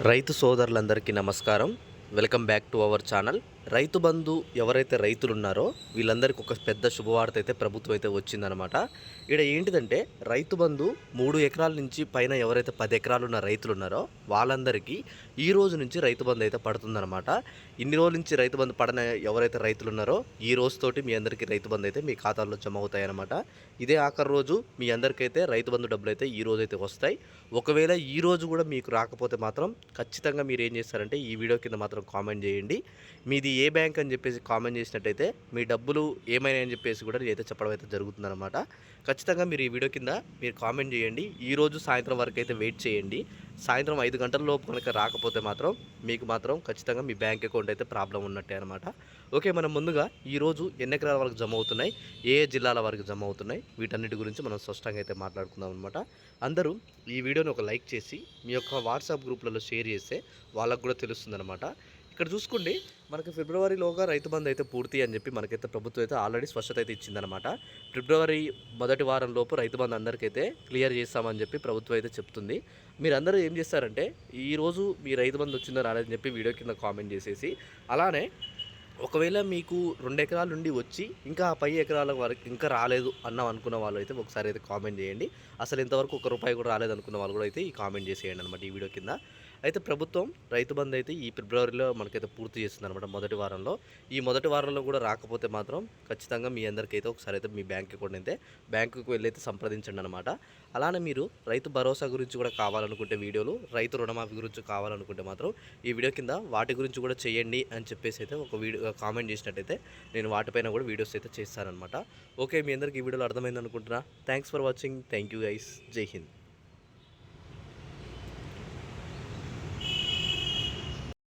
రైతు సోదరులందరికీ నమస్కారం. Welcome back to our channel. Rythu Bandhu ఎవరైతే రైతులు ఉన్నారో వీళ్ళందరికీ ఒక పెద్ద శుభవార్త అయితే ప్రభుత్వం అయితే వచ్చిందనమాట. ఇక్కడ ఏంటిదంటే రైతు బంధు 3 ఎకరాల నుంచి పైన ఎవరైతే 10 ఎకరాలు ఉన్న రైతులు ఉన్నారో వాళ్ళందరికీ ఈ రోజు నుంచి రైతు బంధు అయితే పడుతుందన్నమాట. ఇన్ని రోజుల నుంచి రైతు బంధు పడన ఎవరైతే రైతులు ఉన్నారో ఈ రోజుతోటి మీ అందరికీ రైతు బంధు అయితే మీ ఖాతాల్లో జమ అవుతాయన్నమాట. ఇదే ఆఖరి రోజు మీ అందరికైతే రైతు బంధు డబ్బులు అయితే ఈ రోజు అయితే వస్తాయి. ఒకవేళ ఈ రోజు కూడా మీకు రాకపోతే మాత్రం ఖచ్చితంగా మీరు ఏం చేస్తారంటే ఈ వీడియో కింద మాత్రం కామెంట్ చేయండి. మీది ఏ బ్యాంక్ అని చెప్పేసి కామెంట్ చేసినట్టయితే మీ డబ్బులు ఏమైనా అని చెప్పేసి కూడా నేనైతే చెప్పడం అయితే జరుగుతుందన్నమాట. ఖచ్చితంగా మీరు ఈ వీడియో కింద మీరు కామెంట్ చేయండి. ఈరోజు సాయంత్రం వరకు అయితే వెయిట్ చేయండి. సాయంత్రం 5 గంటల లోపు కనుక రాకపోతే మాత్రం మీకు మాత్రం ఖచ్చితంగా మీ బ్యాంక్ అకౌంట్ అయితే ప్రాబ్లం ఉన్నట్టే అనమాట. ఓకే, మనం ముందుగా ఈరోజు ఎన్ని ఎకరాల వరకు జమ అవుతున్నాయి, ఏ ఏ జిల్లాల వరకు జమ అవుతున్నాయి, వీటన్నిటి గురించి మనం స్పష్టంగా అయితే మాట్లాడుకుందాం అనమాట. అందరూ ఈ వీడియోని ఒక లైక్ చేసి మీ యొక్క వాట్సాప్ గ్రూప్లలో షేర్ చేస్తే వాళ్ళకు కూడా తెలుస్తుందన్నమాట. ఇక్కడ చూసుకోండి, మనకి ఫిబ్రవరిలోగా రైతు బంధు అయితే పూర్తి అని చెప్పి మనకైతే ప్రభుత్వం అయితే ఆల్రెడీ స్పష్టత అయితే ఇచ్చిందనమాట. ఫిబ్రవరి మొదటి వారం లోపు రైతు బంధు అందరికైతే క్లియర్ చేస్తామని చెప్పి ప్రభుత్వం అయితే చెప్తుంది. మీరందరూ ఏం చేస్తారంటే ఈరోజు మీ రైతు బంధు వచ్చిందో రాలేదని చెప్పి వీడియో కింద కామెంట్ చేసేసి, అలానే ఒకవేళ మీకు 2 ఎకరాల నుండి వచ్చి ఇంకా 10 ఎకరాల వరకు ఇంకా రాలేదు అనుకున్న వాళ్ళు అయితే ఒకసారి అయితే కామెంట్ చేయండి. అసలు ఇంతవరకు ₹1 కూడా రాలేదు అనుకున్న వాళ్ళు కూడా అయితే ఈ కామెంట్ చేసేయండి అనమాట ఈ వీడియో కింద. అయితే ప్రభుత్వం రైతు బంధు అయితే ఈ ఫిబ్రవరిలో మనకైతే పూర్తి చేస్తుంది అనమాట, మొదటి వారంలో. ఈ మొదటి వారంలో కూడా రాకపోతే మాత్రం ఖచ్చితంగా మీ అందరికైతే ఒకసారి అయితే మీ బ్యాంక్ అకౌంట్ అయితే బ్యాంకుకు వెళ్ళి అయితే సంప్రదించండి అనమాట. అలానే మీరు రైతు భరోసా గురించి కూడా కావాలనుకుంటే వీడియోలు, రైతు రుణమాఫీ గురించి కావాలనుకుంటే మాత్రం ఈ వీడియో కింద వాటి గురించి కూడా చేయండి అని చెప్పేసి అయితే ఒక వీడియో కామెంట్ చేసినట్టయితే నేను వాటిపైన కూడా వీడియోస్ అయితే చేస్తానన్నమాట. ఓకే, మీ అందరికీ ఈ వీడియోలో అర్థమైంది అనుకుంటున్నా. Thanks for watching. Thank you guys. జై హింద్.